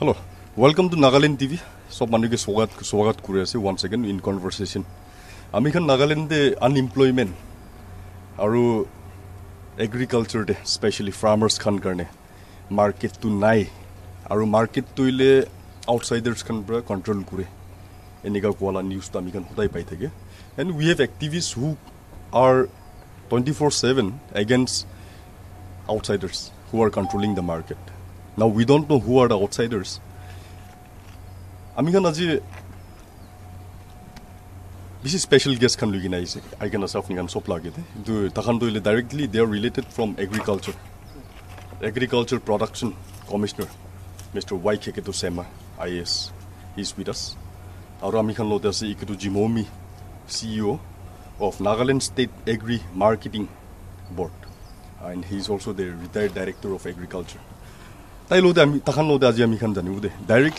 Hello, welcome to Nagaland TV. So, manuke swagat kure ase once again in conversation. Ami khan Nagaland de unemployment aru agriculture de especially farmers khan karne market to nai aru market to ile outsiders khan bra control kure. Enika kwala news ta ami khan hodai pai thake. And we have activists who are 24/7 against outsiders who are controlling the market. Now we don't know who are the outsiders. Amikan aji this is special guest kan lugina ise. I can asaf nikan sop lage the. Do takhan to directly they are related from agriculture. Agriculture Production Commissioner, Mr. Y. Keketo Sema, IAS, is with us. Aru amikan lo dase iketu Jimomi, CEO of Nagaland State Agri Marketing Board, and he is also the retired director of agriculture. Directly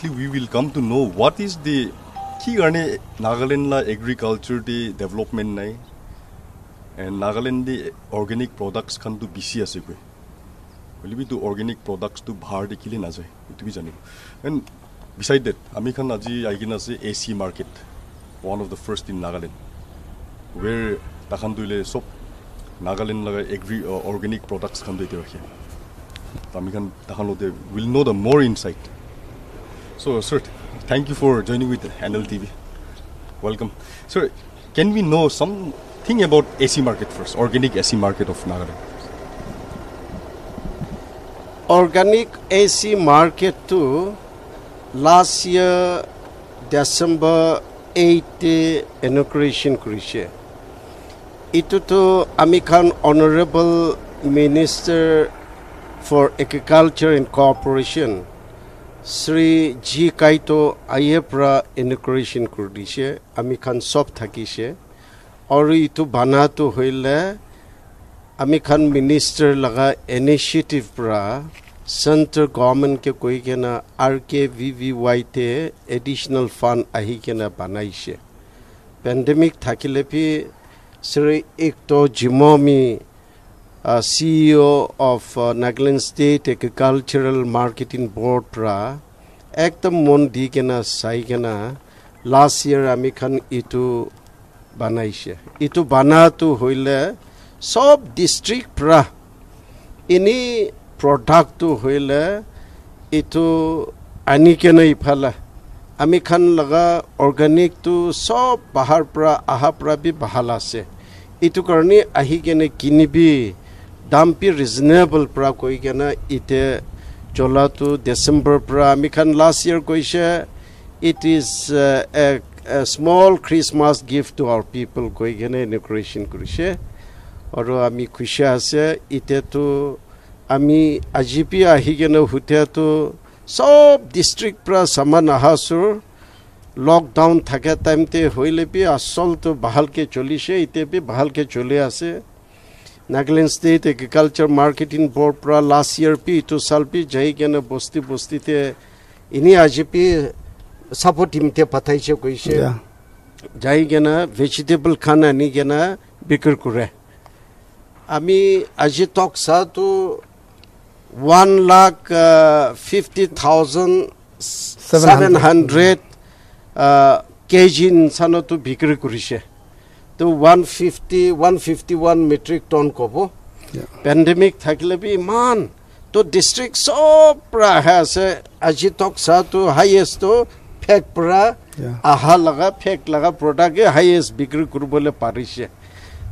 we will come to know what is the key Nagaland la agriculture de development nai and Nagaland de organic products kan to BC ase koi. Will be to organic products to bahar de kile na jai. Itu bi jani. And beside that, ami khan aji aigina se AC market, one of the first in Nagaland, where takhan duile sop Nagaland la agri organic products kan de rakhe. Will know the more insight. So, sir, thank you for joining with NL TV. Welcome. Sir, can we know something about AC market first, organic AC market of Nagaland? Organic AC market to last year December 8 inauguration kurishe. Itu to Amikan Honorable Minister for Agriculture and Cooperation, Sri G. Kaito Ayepra inauguration kurdishe, Amikan sop thakishe, aru itu bana to hoile, Amikan minister laga initiative pra, central government ke koi kena RKVVY te additional fund ahi kena banaishe. Pandemic thakile pi Sri Ekto Jimomi, CEO of Nagaland State Agricultural Marketing Board pra ekdam mon di kena sai kena last year amikhan itu banaishe. Itu bana tu hoile sob district pra ini product tu hoile itu ani kena iphala amikhan laga organic tu sob bahar pra aha pra bi bahala se. Itu karni ahi kena kinibi Dampi reasonable pra koi kena ite chola to December pra amikhan last year koishe it is a small Christmas gift to our people koi kena inauguration kurishe aru ami khushi ase ite to ami ajipi ahi kena hute to sob district pra saman ahasur lockdown thaka time te hoile bi asol to bahal ke cholishe ite bi bahal ke chole ase. Nagaland State Agriculture Marketing Board pra last year pi to salpi jai kena bosti te ini aji pi support team te patai che koishe jai kena vegetable khana ni kena bikr kure ami aji tok sa to 1,50,700 kg sano to bikr kurishe to 151 metric ton kobo. Pandemic thakile bi man to district so pra has ajitok sa to highest to fake pra aha laga fake laga product ke highest bikri kurbole parishe.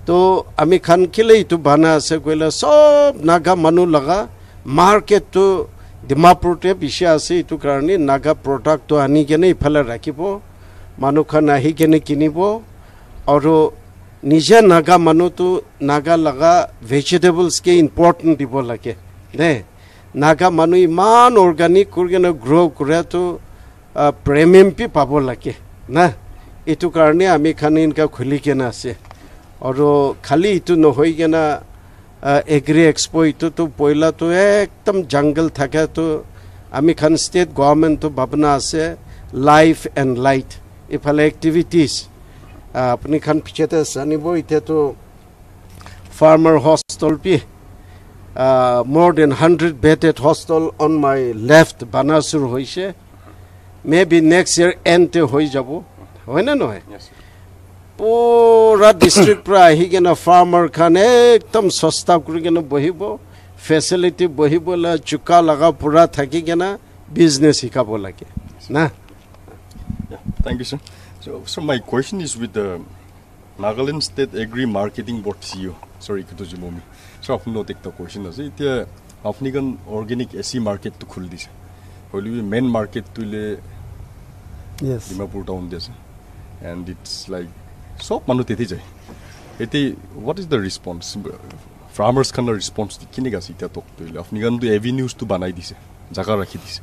To ami khan kile itu bana ase koila sob naga manu laga market to Dimapur te bishe ase itu karni naga product to ani kene ifala rakibo manu khan ahi kene kinibo aru nije naga manu to naga laga vegetables ke important dibo lage ne naga manu iman organic kurgena grow kure to premium pi pabo lage na itu karne ami khanin ka khuli kena ase aru khali itu no hoi kena agri expo itu to poila to ekdam jungle thaka to ami khan state government to bhabna ase life and light ifale activities apni khan pichete sanibo ite to farmer hostel pi more than 100 bedded hostel on my left Banasur hoise. Maybe next year end hoi jabo. Hoy na noy. Yes, sir. Pura district pra ahi kena farmer khan ekdam sosta kuri kena bohibo. Facility bohibo la chuka laga pura thaki kena business hikabo lage. Na. Yeah, thank you, sir. So my question is with the Nagaland State Agri Marketing Board CEO. Sorry, Kutuji Momi. So I've not take the question. Is it Afghan organic SC market to khul this? Will be main market to le Yes. Dimapur town this, and it's like so manu teti jai. Iti what is the response? Farmers can response. Kini gasi ita talk to le. Afghan do avenues to banai this. Jaga rakhi this.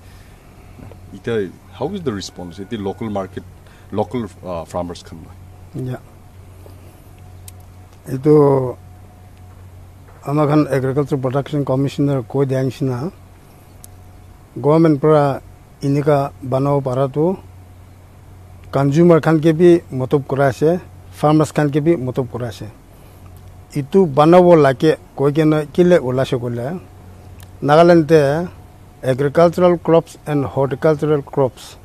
Ita how is the response? Iti local market, local farmers can. Yeah. Itu Amakan Agriculture Production Commissioner ko dianshina government pra inika banao paratu consumer khan ke bhi motob kurase farmers khan ke bhi motob kurase itu banao lake koi kena kile ulashe kola Nagaland te agricultural crops and horticultural crops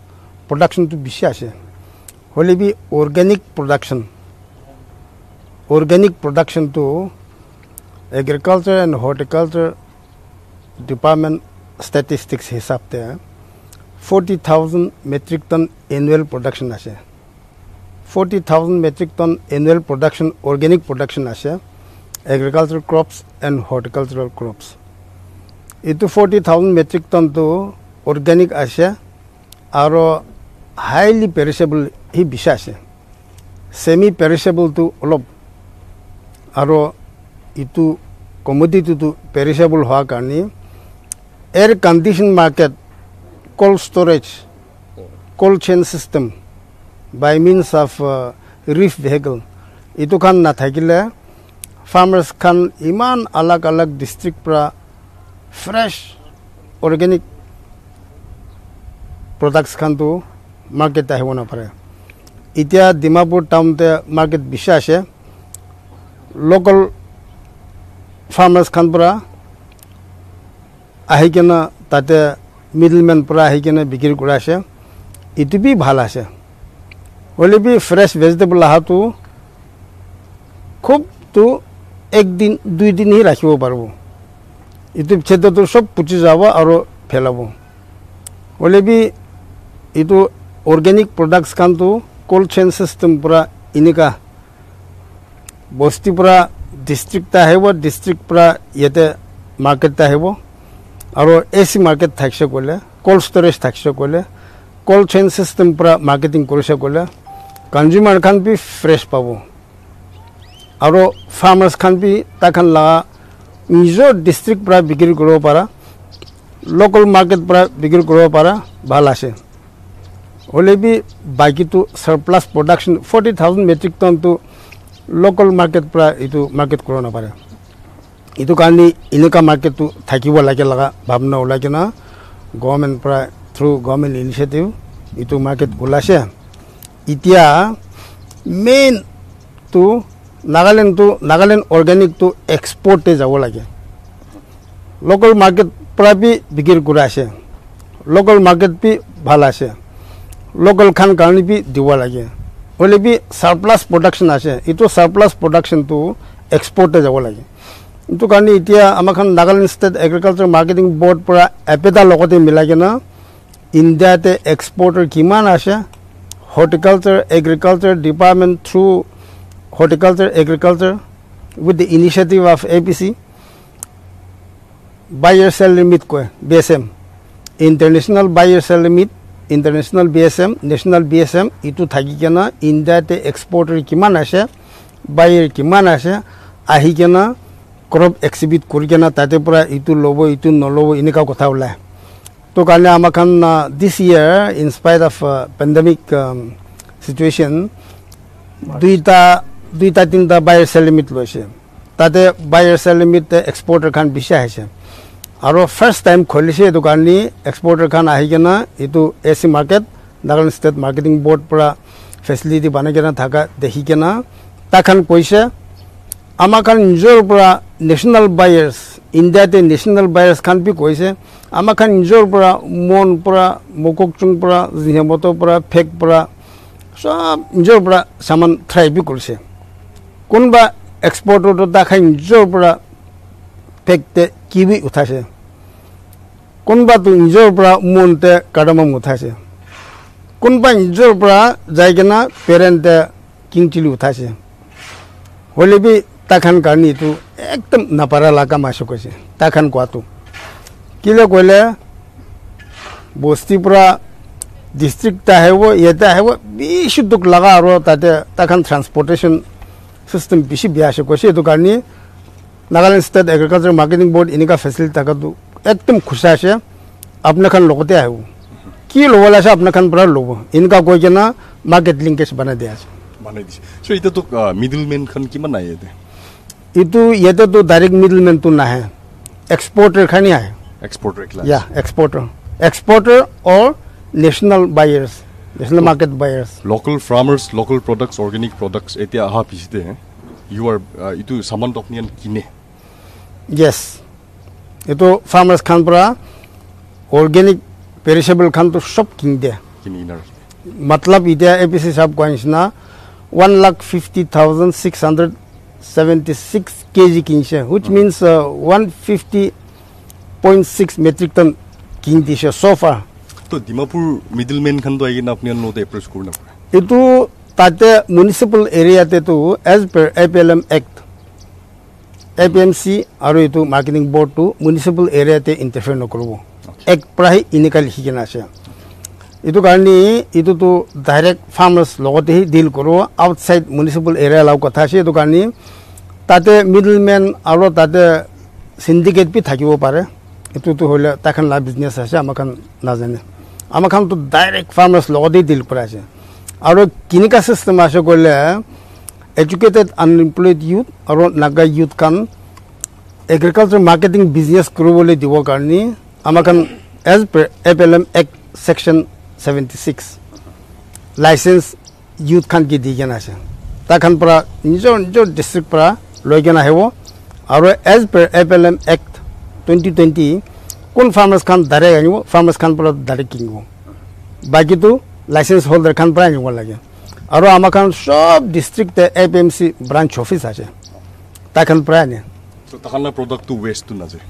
production to bishi ase hole bi organic production to agriculture and horticulture department statistics hisab te 40,000 metric ton annual production ase 40,000 metric ton annual production organic production ase agricultural crops and horticultural crops itu 40,000 metric ton to organic ase aro highly perishable hi bisha ase semi perishable to olop aro itu commodity to perishable hoa karni air conditioned market cold storage cold chain system by means of reef vehicle itu kan na thakile farmers kan iman alag district pra fresh organic products kan to market ta hona pare itia Dimapur town te market bishashe local farmers khan pura ahikena tate middleman pura ahikena bikiri kurase itu bi bhal ase hole bi fresh vegetable hatu khub tu ek din dui din hi rakhibo parbo itu chhedo to sob puchi jabo aro phelabo hole bi itu organic products khan tu cold chain system pura inika bosti pura district ta hai wo district pura yete market ta hai wo aro AC market thakse kole cold storage thakse kole cold chain system pura marketing korise kole consumer khan bi fresh pabo aro farmers khan bi ta khan la nijo district pura bikiri koro para local market pura bikiri koro para bhal ase hole bi baki to surplus production 40,000 metric ton to local market pra itu market corona pare itu kani inuka market tu thakibo lage laga bhabna ulage na government pra through government initiative itu market ulase itia main to Nagaland organic to export te jabo lage local market pra bi bikir kurase local market bi bhala ase local khan karni bi diwa lage hole bi surplus production ase itu surplus production to export te jabo lage itu karni itia amakhan Nagaland State Agriculture Marketing Board pura apeta logote milage na India te exporter kiman ase horticulture agriculture department through horticulture agriculture with the initiative of APC buyer sell limit ko BSM international buyer sell limit international BSM national BSM itu thaki kena India te exporter kiman ase buyer kiman ase ahi kena crop exhibit kori kena tate pura itu lobo itu nolobo inika kotha ulai to karne amakhan this year in spite of pandemic situation duita tinta buyer sell limit loise tate buyer sell limit exporter khan bisha ase aro first time kholise dukanni exporter khan ahi kena itu AC market Nagaland State Marketing Board pura facility banai kena thaka dekhi kena takhan koise amakhan njor pura national buyers ইণ্ডিয়াতে national buyers খান B কৈছে আমাৰ খান নিজৰ পৰা মন পৰা মককচুং পৰা জিহেমতৰ পৰা fake পৰা সব নিজৰ পৰা সামান থ্ৰাই বি কৰিছে কোনবা এক্সপৰ্টৰ দাখাই নিজৰ পৰা ফেকতে কিবি উঠাইছে কোনবাটো নিজৰ পৰা মনতে কাডামম উঠাইছে কোনবা নিজৰ পৰা যাইকেনা পেৰেণ্টে কিংচিলি উঠাইছে হলে বি তাখান কাৰণেটো একদম নাপাৰা লাগা মাছো কৈছে তাখান কোৱাটো কিলে কইলে বস্তি পৰা ডিস্ট্ৰিক্ট আহিব ইয়াতে আহিব বেছি দুখ লগা আৰু তাতে তাখান ট্ৰান্সপৰ্টেশ্যন সিস্টেম বেছি বেয়া আছে কৈছে এইটো কাৰণে Nagaland state agriculture marketing board এনেকুৱা ফেচিলিটি থাকাটো একদম খুচা আছে আপোনাখান লগতে আহিব কি ল'ব আছে আপোনাখান পৰা ল'ব এনেকুৱা কৈ কিনে মাৰ্কেট লিংকেজ বনাই দিয়া আছে বনাই দিছে চ' এতিয়াতো মিডলমেন খান কিমান নাই ইয়াতে এইটো ইয়াতেতো ডাইৰেক্ট মিডলমেনটো নাহে এক্সপৰ্টাৰ খানি আহে এক্সপৰ্টাৰ class Yeah, exporter or national buyers, national market buyers. Local farmers, local products, organic products এতিয়া আহা পিছতে you are ইটো সামান তপনিয়ান কিনে Yes, ito farmers khan pra organic perishable khan to shop king de. কিনে inner Matlab ite APC sab coins na 1,50,676 kg kinche, which means 150.6 metric ton king dishe so far. তো ডিমাপুৰ মিডলমেন খান তো আইনা আপনি নোতে approach কৰনা Ito tate municipal area te to as per APLM Act, APMC aru ito marketing board to municipal area te interfere no korobo. Act prahi inikal hikena ase. Ito karni ito to direct farmers logote hi deal koro outside municipal area law kotha ase ito karni tate middleman aru tate syndicate pi thakibo pare. Ito to hole takhan la business ase amakan najane. Amakan to direct farmers logote deal kora ase. আৰু কিনিকা system আছে কইলে educated unemployed youth আৰু Naga youth কান agriculture marketing business কৰিবলৈ দিব কাৰণে আমাকান as per APLM act section 76 license youth খান কি দিগেন আছে তাখান পৰা নিজৰ ডিস্ট্ৰিক্ট পৰা লৈ গেন আহিব আৰু এজ পাৰ এপএলএম এক্ট 2020 কোন ফাৰ্মাৰ্স খান ডাইৰেক্ট আনিব ফাৰ্মাৰ্স খান পৰা ডাইৰেক্ট কিনিব বাকিটো লাইসেন্স হোল্ডার খান প্রায় নিব লাগে আর আমাখান সব ডিস্ট্রিক্টে এপিএমসি ব্রাঞ্চ অফিস আছে তাখান প্রায় নে তো তাখানা প্রোডাক্ট তো ওয়েস্ট তো না যায়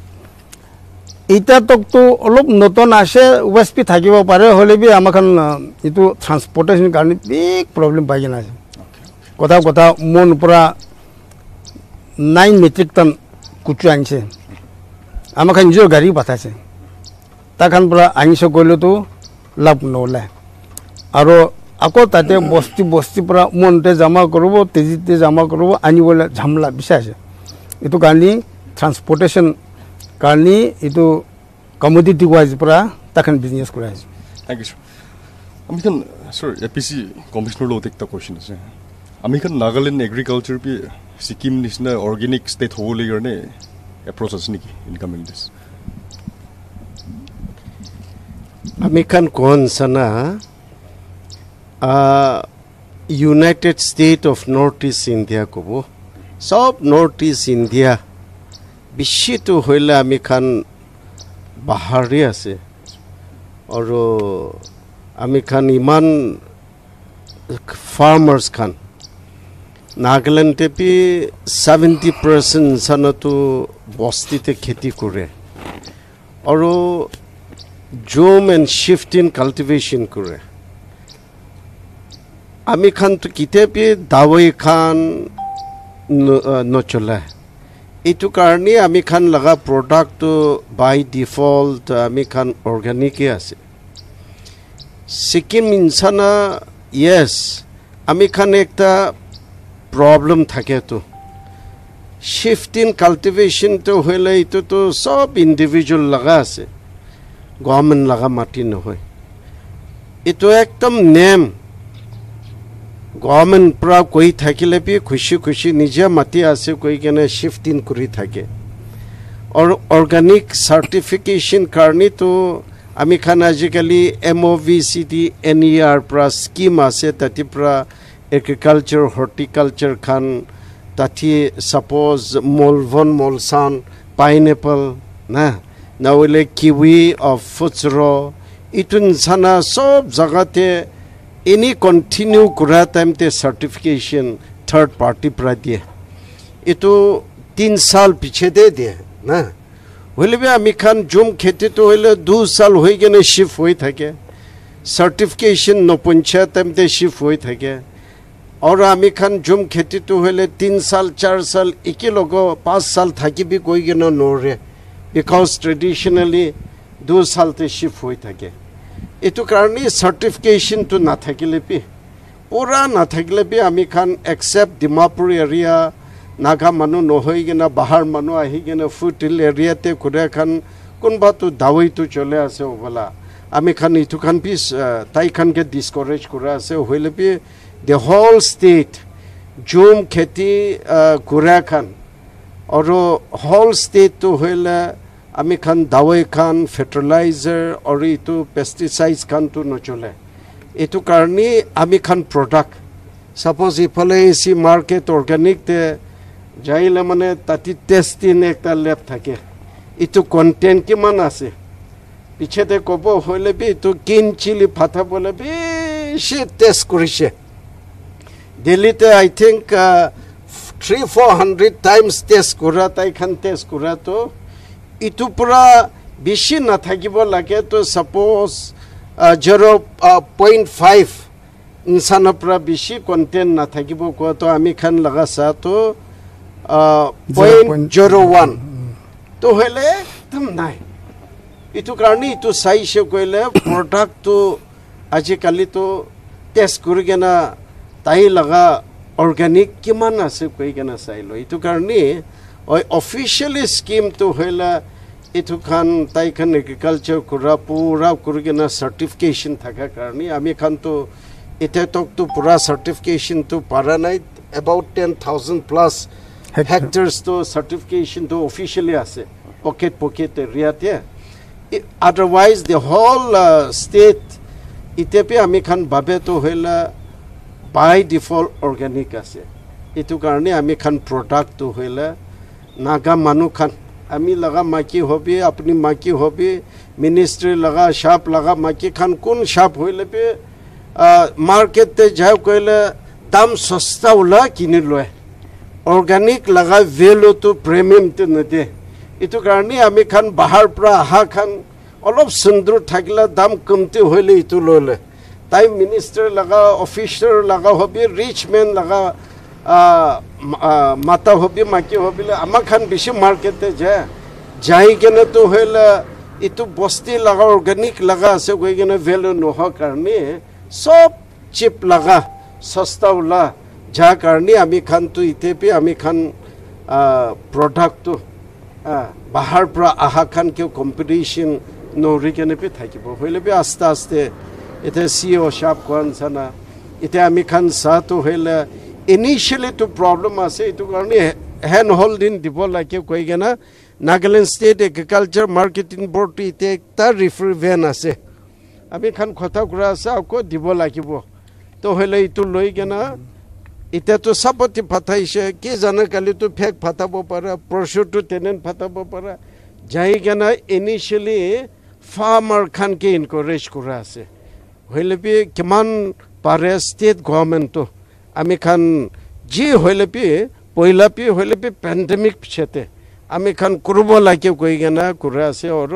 এটা তো অলপ নতুন আসে ওয়েস্ট পি থাকিব পারে হলে বি আমাখান ইটো ট্রান্সপোর্টেশন কারণে বিগ প্রবলেম পাই না আছে কথা মন পুরা 9 মেট্রিক টন কুচু আনছে আমাখান নিজের গাড়ি পাঠাছে তাখান পুরা আনিছে কইলে তো লাভ নলে আৰু আকৌ তাতে বস্তি পৰা মনতে জমা কৰিব তেজিতে জমা কৰিব আনিবলৈ ঝামলা বিচাৰিছে এইটো কাৰণে ট্ৰান্সপোৰ্টেশ্যন কাৰণে এইটো কমোডিটি ওয়াইজ পৰা তাখান বিজনেস কৰা আছে থ্যাংক ইউ আমি খান স্যার এপিসি কমিশনার লগত একটা কোশ্চেন আছে আমি খান নাগাল্যান্ড এগ্রিকালচার পি সিকিম নিচিনা অর্গানিক স্টেট হ'বলৈ কাৰণে এপ্ৰোচ আছে নেকি ইনকামিং দিস আমি খান কোন সানা United States of Northeast India kobo sob Northeast India bishi to hoile ami khan bahari ase aro ami khan iman farmers khan Nagaland te pi 70% sanatu bosti te kheti kore aro zoom and shift in cultivation kore আমি খান তো কিতাপে দাওয়াই খান নচলে এইটো কাৰণে আমি খান লগা product বাই default আমি খান অৰ্গানিকে আছে সিকিম ইনসানা ইয়েস আমি খান একটা প্রবলেম থাকে তো শিফট ইন কাল্টিভেশন তো হইলে এইটো তো সব ইন্ডিভিজুয়াল লগা আছে গভর্নমেন্ট লগা মাটি নহয় এইটো একদম নেম গভর্নমেন্ট পৰা কৈ থাকিলে পি খুশি নিজে মাটি আছে কৈ কেনে শিফট ইন কৰি থাকে আৰু অৰ্গানিক সাৰ্টিফিকেশন কাৰণে তো আমি খান আজিকালি এমওভিসিডি এনইআৰ পৰা স্কিম আছে তাতি পৰা agriculture horticulture Khan তাতি suppose মলভন মলসান pineapple, na wale kiwi or futsuro, itun sana sob jagate any continue kura time te certification third party pra diye. Itu 3 साल पीछे दे दिए ना बोले भी आमी खान जुम खेती तो बोले 2 साल हो गए ने शिफ्ट हुई था क्या सर्टिफिकेशन न पंचायत में ते शिफ्ट हुई था क्या और आमी खान जुम खेती तो बोले 3 साल 4 साल एक लोगों 5 साल था कि भी कोई के न रे बिकॉज ट्रेडिशनली 2 साल ते शिफ्ट हुई था क्या ये तो कारण सर्टिफिकेशन तो ना था कि ले भी पूरा ना था कि ले भी आमी खान एक्सेप्ट दिमापुर एरिया नागा मानु नहैगेना बाहर मानु आहिगेना फुटिल एरियाते खुदा खान कोनबा तो दावई तो चले आसे बोला आमी खान इतु खान भी ताई खान के डिस्करेज करा आसे होइले भी द होल स्टेट जुम खेती कुरा खान और होल स्टेट तो होइले आमी खान दावई खान फर्टिलाइजर और इतु पेस्टिसाइड्स खान तो न चले इतु कारणी आमी खान प्रोडक्ट सपोज इफाले एसी मार्केट ऑर्गेनिक ते जाइले माने ताती टेस्टिन एकटा लैब থাকে इतु कंटेंट किमान আছে পিছেতে কব হইলে বি তো কিন চিলি ফাটা বলে বেশি টেস্ট করিছে দিল্লিতে আই থিংক 300-400 টাইমস টেস্ট করা তাই খান টেস্ট করা তো ইতু পুরা বেশি না থাকিব লাগে তো সাপোজ 0.5 ইনসানৰ পৰা বেশি কন্টেন্ট না থাকিব কো তো আমি খান লাগা সা তো 0.01 तो हेले तम नाय इतु कारणी इतु साई से कोइले प्रोडक्ट तो आजिकाली तो टेस्ट करगेना ताई लगा ऑर्गेनिक किमान আছে কইগেনা চাইলো इतु कारणी ओय ऑफिशियली स्कीम तो हेला इतु खान ताई खान एग्रीकल्चर कुरा पूरा करगेना सर्टिफिकेशन থাকা कारणी आमी खान तो इते तक तो पूरा सर्टिफिकेशन तो पारा नाय about 10,000 plus hectares to certification to officially ase pocket area te otherwise the whole state itepe ami khan babe to hela by default organic ase itu karone ami khan product to hela naga manu khan ami laga maki hobi apni maki hobi ministry laga shop laga maki khan kun shop hoile pe market te jao koile dam sasta ula kini loe organic लगा value तो premium तो नदे इतु कारणी आमी खान बाहर प्रा हा खान अलप सुंदर थाकिला दाम कमते होइले इतु लोले ताई मिनिस्टर लगा ऑफिसर लगा होबी रिच मैन लगा माता होबी माकी होबिले आमा खान बेसी मार्केट ते जाई केने तो होइले इतु बस्ती लगा ऑर्गेनिक लगा से कोई केने वैल्यू न हो कारणी सब चिप लगा सस्ता उला जा कारणी आमी खान तो इते पे आमी खान प्रोडक्ट तो बाहर प्रा आहा खान के कंपटीशन नोरी केने पे থাকিব হইলে be আস্তে আস্তে इते सीओ शॉप कोन सना इते आमी खान सा तो হইলে इनिशियली तो प्रॉब्लम আছে इतो कारणी हैंड होल्डिंग দিব লাগে কইগেনা Nagaland state agriculture marketing board ইতে একটা রিফারি ভ্যান আছে আমি খান কথা কৰা আছে আকো দিব লাগিব তো হইলে ইটো লৈ গেনা इते तो सबति फताइसे के जाने काली तो फेक फताबो पारा प्रोसेस तो टेनेन फताबो पारा जाई गना इनिशियली फार्मर खान के इनकरेज करा আছে হইলে বি কিমান পারে স্টেট গভর্নমেন্ট তো আমি খান জি হইলে বি পয়লা বি হইলে বি প্যান্ডেমিক পিছতে আমি খান করব লাগে কই গনা করা আছে আর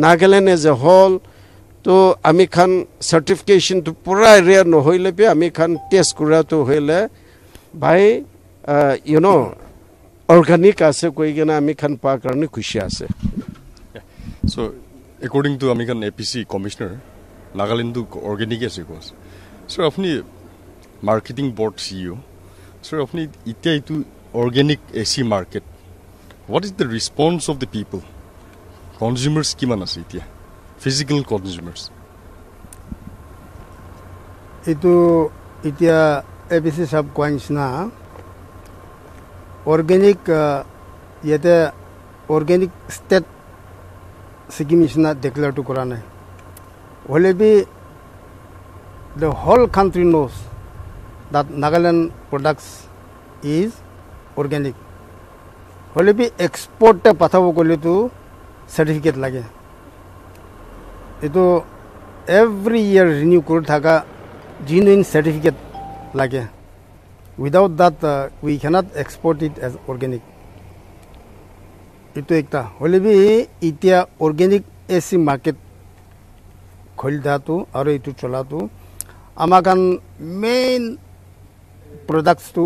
নাগাল্যান্ড এজ এ হোল তো আমি খান সার্টিফিকেশন তো পুরা এরিয়া ন হইলে বি আমি খান টেস্ট করা তো হইলে भाई you know organic ase koi gena ami khan pa karne khushi ase so according to ami khan APC commissioner Nagaland organic ase kos so apni marketing board CEO so apni itia itu organic AC market what is the response of the people consumers kiman ase itia physical consumers itu itia APC सब कोइंस ना organic ये ते organic state Sikkim इसना declare टू कराने होले भी the whole country knows that Nagaland products is organic হলে বি এক্সপোর্টে পাঠাব গ'লে তো সার্টিফিকেট লাগে এইটো এভরি ইয়ার রিনিউ করে থাকা genuine certificate লাগে without that we cannot export it as organic itu ekta hole bi itia organic AC market khol datu aru itu chola tu amakan main products to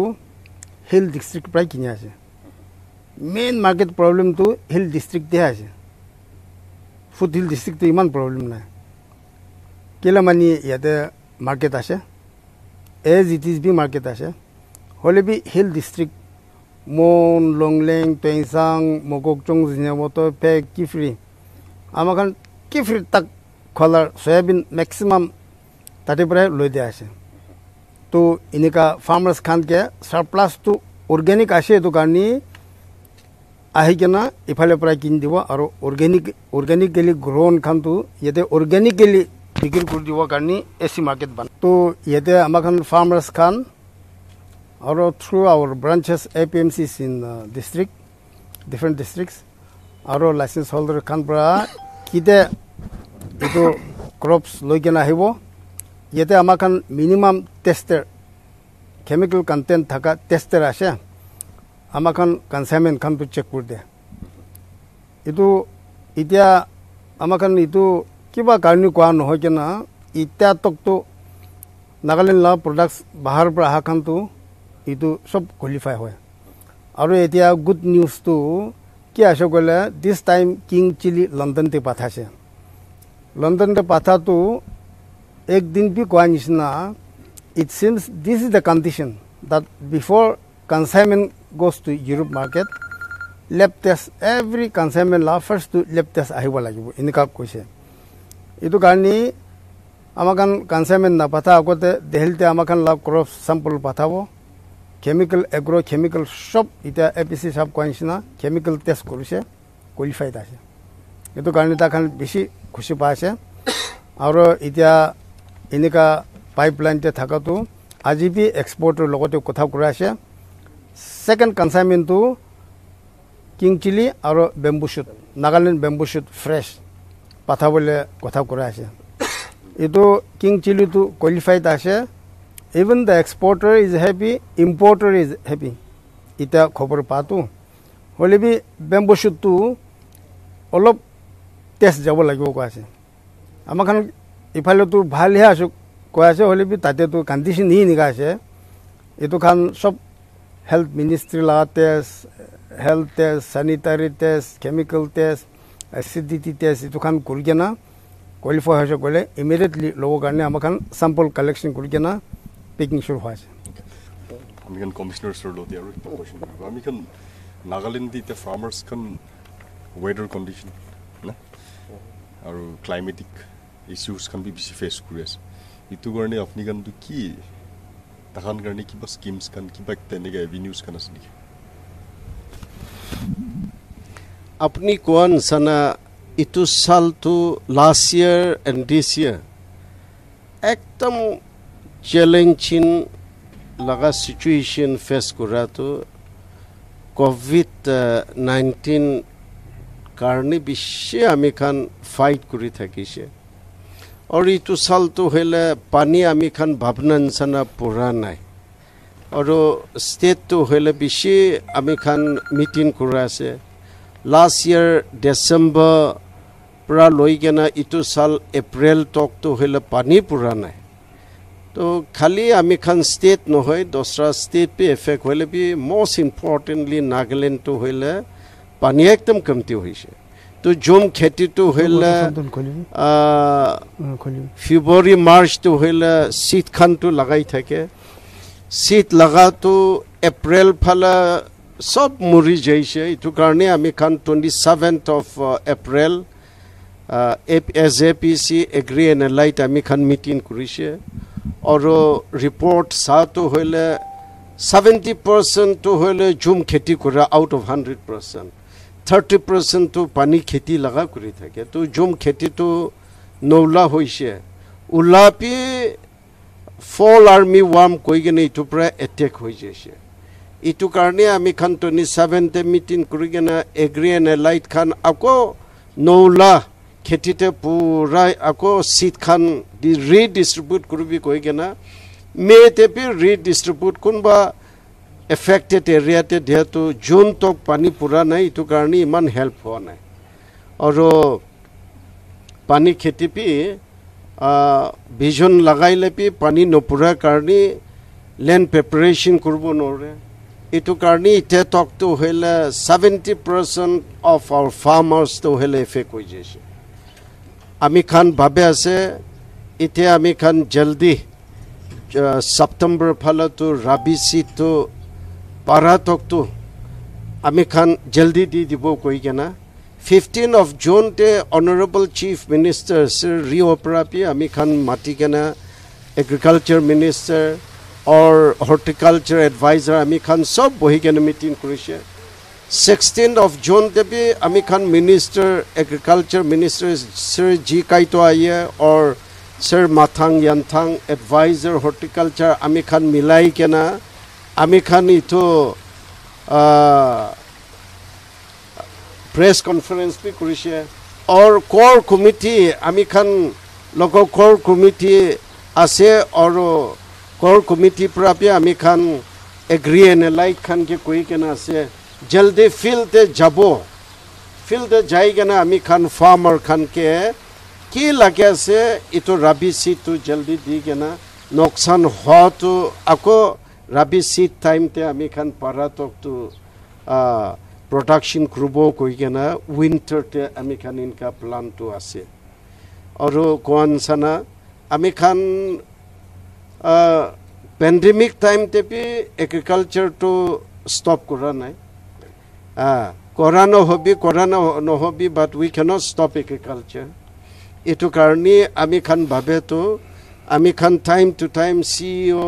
hill district prai kinya ase main market problem to hill district de ase foot hill district to iman problem na kila mani yate market আছে as it is be market আছে হলে B hill district মন Longleng পেংসাং মগকচং জিনামতো pay কিফ্রি আমাখান কিফ্রি তাক খলার soybean maximum তাতে প্রায় লই দিয়ে আছে তো ইনিকা ফার্মার্স খান কে সারপ্লাস টু অর্গানিক আসে তো কারণে আহি কেনা ইফালে প্রায় কিন দিব আর অর্গানিক্যালি গ্রোন খান তো ইয়াতে অর্গানিক্যালি বিক্রি করে দিব কারণে এসি মার্কেট বান তো ইয়াতে আমাখান ফার্মার্স খান আর through our branches APMCs in district different districts আর লাইসেন্স হোল্ডার খান পৰা কিতে এইটো ক্রপস লৈ কেনে আহিব ইয়াতে আমাখান মিনিমাম টেস্টার কেমিক্যাল কন্টেন্ট থাকা টেস্টার আছে আমাখান কনসাইনমেন্ট খান তো চেক করে দে এইটো এতিয়া আমাখান এইটো কিবা কারণে কোৱা নহয় কেনা ইটা তকতো নাগালেণ্ড লা প্ৰডাক্টস বাহিৰৰ পৰা অহা খানটো এইটো সব কোৱালিফাই হয় আৰু এতিয়া গুড নিউজটো কি আছে ক'লে দিছ টাইম কিং চিলি লণ্ডনতে পাঠাইছে লণ্ডনতে পাঠাটো একদিন বি কোৱা নিচিনা it seems this is the condition that before consignment goes to Europe market lab test every consignment la first to lab test আহিব লাগিব এনেকা কৈছে itu karni amakan consignment na patha agote dehilte amakan la crop sample pathabo chemical agrochemical shop ita APC sab koinsina chemical test korise qualified ase itu karni ta khan beshi khushi paase aro itia inika pipeline te thaka tu ajibi exporter logote kotha kurase second consignment tu king chili aro bamboo shoot Nagaland bamboo shoot fresh পাঠা বলে কথা করে আছে এটো king chilli তো qualified আছে even the exporter is happy importer is happy এটা খবর পাতো হলে বি বেম্বো শুট তো অলপ টেস্ট যাব লাগিব কৈ আছে আমাখান ইফালে তো ভালহে আছে কৈ আছে হলে বি তাতে তো কন্ডিশন নি নিকা আছে এটো খান সব হেলথ মিনিস্ট্রি লা test health test sanitary test chemical test acidity test itu kan kurigena qualify hoise gole immediately logo karne amakan sample collection kurigena picking shuru hoise amikan commissioner sir lo dia question amikan Nagaland the farmers kan weather condition na aru climatic issues kan bi bisi face kuri ase itu garne apni kan tu ki takan garne ki ba schemes kan ki ba tenega avenues kan ase niki अपनी कौन सना इतु साल तो last year and this year एकदम challenging लगा situation face कर रहा तो COVID-19 कारणे विषय आमी खान फाइट करी थकिसे और इतु साल तो हेले पानी आमी खान भावना सना पूरा नाय और स्टेट तो हेले विषय आमी खान मीटिंग कर रहा से last year December pra loi kena itu sal April tok to hele pani pura nai to khali ami khan state no hoy dosra state pe effect hoile bi most importantly Nagaland to hoile pani ekdam kamti hoise to jom kheti to hoile February March to hoile seed khan to lagai thake seed laga to April phala সব মৰি যাইছে ইটো কাৰণে আমি খান 27th of April as APC agree and light আমি খান meeting কৰিছে আৰু report সাটো হইলে 70% তো হইলে জুম খেতি কৰা আউট অফ 100% 30% তো পানী খেতি লগা কৰি থাকে তো জুম খেতি তো নৌলা হৈছে উলাপি ফল আৰ্মি ওয়াৰ্ম কই গনে ইটো পৰা এটেক হৈ যাইছে इटू कारणे आमी खान 27 ते मीटिंग करी केना एग्री एंड एलाइट खान आको नौला खेतीते पूरा आको सीट खान रीडिस्ट्रीब्यूट करबी कोई केना मे ते भी रीडिस्ट्रीब्यूट कुनबा एफेक्टेड एरिया ते दिया तो जून तक पानी पूरा नहीं इटू कारणे इमान हेल्प हुआ नहीं और पानी खेती भी विजन लगाइले भी पानी नपुरा कारणे लैंड प्रिपरेशन करबो नोरे इटू कारणे इते तक तो हेले 70% ऑफ आवर फार्मर्स तो हेले इफेक्ट हो जाए आमी खान भाबे आसे इते आमी खान जल्दी सितंबर फाले तो राबी सीट तो पारा तक तो आमी खान जल्दी दी दिबो कोई केना 15 of June te Honorable Chief Minister Sir Rio Prapi आमी खान माटी केना Agriculture Minister और Horticulture Advisor आमी खान सब बही केना मीटिंग करिसे 16 of June te भी आमी Khan Minister Agriculture Minister Sir G Kaito आये और Sir Mathang Yanthang Advisor Horticulture आमी खान मिलाई केना आमी खान इतो प्रेस कॉन्फ्रेंस भी करिसे और कोर कमिटी आमी खान लोगो कोर कमिटी आसे और कोर कमिटी पर भी आमी खान एग्री एंड एलाइट खान के कोई केना आसे जल्दी फील्ड ते जाबो फील्ड ते जाई केना आमी खान फार्मर खान के की लगे से इतो रबी सीट तो जल्दी दी केना नुकसान हो तो आको रबी सीट टाइम ते आमी खान पारा तक तो प्रोडक्शन करबो कोई केना विंटर ते आमी खान इनका प्लान तो आसे और कौन सना आमी खान पेंडेमिक टाइम ते भी एग्रीकल्चर तो स्टॉप करा नहीं corona no hobby but we cannot stop agriculture इटू कारणे आमी खान भाबे तो आमी खान टाइम टू टाइम CEO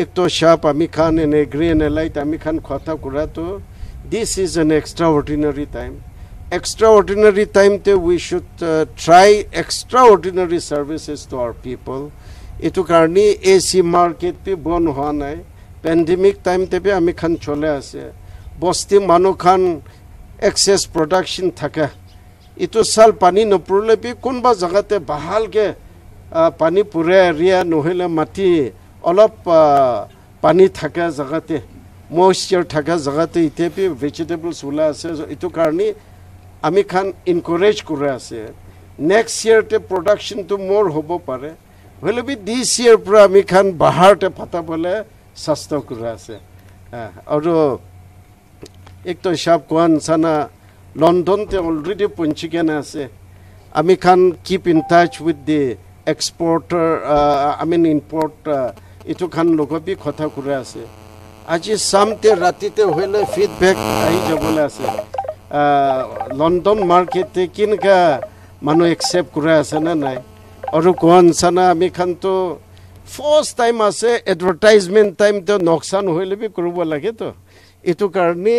एक तो शाप आमी खान एन एग्री एंड एलाइट आमी खान खाता करा तो this is an extraordinary time te we should try extraordinary services to our people इटू कारणे AC market पे बन हुआ नहीं pandemic time te भी आमी खान चले आसे बस्ती मानो खान excess production थका इटू साल पानी नपुरले भी कोनबा जगह ते बहाल के पानी पूरे एरिया नहले माटी अलप पानी थका जगह ते मॉइस्चर थका जगह ते इते भी वेजिटेबल्स उला आसे इटू कारणे आमी खान इनकरेज करे आसे नेक्स्ट ईयर ते प्रोडक्शन तो मोर होबो पारे हले भी दिस ईयर पर आमी खान बाहर ते फटा बोले सस्ता करे आसे और एक तो शाप कोन सना लंदन ते ऑलरेडी पहुंची केना आसे आमी खान keep in touch with the exporter I mean import इटू खान लोग भी कथा करे आसे आज सामते रातिते होले फीडबैक आई जबले आसे लंदन मार्केट ते किनका मानो एक्सेप्ट करे आसे ना नाय और कोन सना आमी खान तो फर्स्ट टाइम आसे एडवर्टाइजमेंट टाइम तो नुकसान होले भी करबो लागे तो इटू कारणे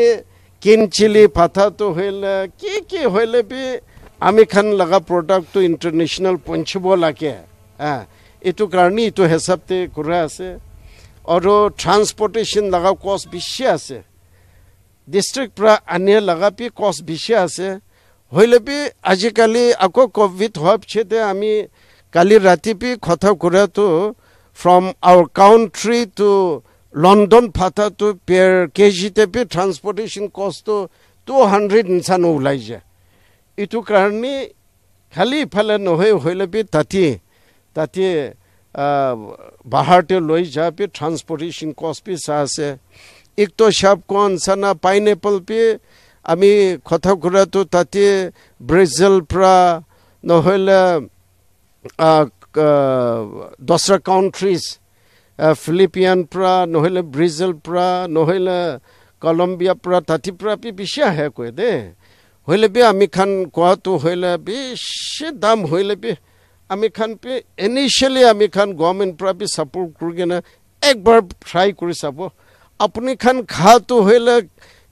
किन चिली फाथा तो होले की होले भी आमी खान लगा प्रोडक्ट तो इंटरनेशनल पहुंचबो लागे इटू कारणे इटू हिसाब ते करे आसे और ट्रांसपोर्टेशन लगा कॉस्ट बेसि आसे डिस्ट्रिक्ट पर आने लगा भी कॉस्ट बेसि आसे होले भी आजिकाली आको कोविड होब छेते आमी काली राति भी कथा करे तो from our country to London फाता तो पेर केजी ते भी ट्रांसपोर्टेशन कॉस्ट तो 200 इंसान उलाई जाए इटू कारणे खाली फले नहय होले भी ताती बाहर ते लई जा पे ट्रांसपोर्टेशन कॉस्ट भी सासे एक तो शाप कोन सना पाइनएप्पल पे आमी कथा करे तो ताते ब्राजिल प्रा नहले दूसरा कंट्रीज फिलिपियन प्रा नहले ब्राजिल प्रा नहले कोलंबिया प्रा ताती प्रा भी बिशा है कोई दे होले भी आमी खान को तो होले भी दाम होले भी आमी खान पे इनिशियली आमी खान गवर्नमेंट पर भी सपोर्ट करके ना एक बार ट्राई कर सबो अपनी खान खा तो होले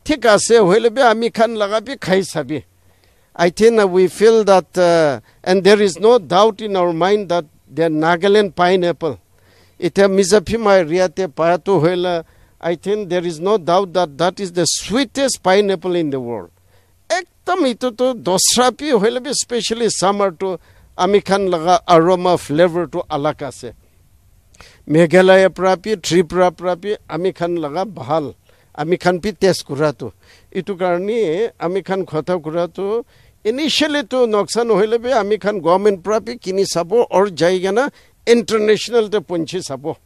ठीक आसे होले भी आमी खान लगा भी खाई सभी I think we feel that and there is no doubt in our mind that the Nagaland pineapple ite mizapi ma riate pa to hoile I think there is no doubt that that is the sweetest pineapple in the world. Ekdam itu to dosra pi hoile bi especially summer to ami khan laga aroma flavor to alak ase. Meghalaya prapi Tripura prapi ami khan laga bhal ami khan pi test kura to itu karni ami khan khota kura to initially to noksan hoile bi ami khan government prapi kini sabo or jaigana international te punchi sabo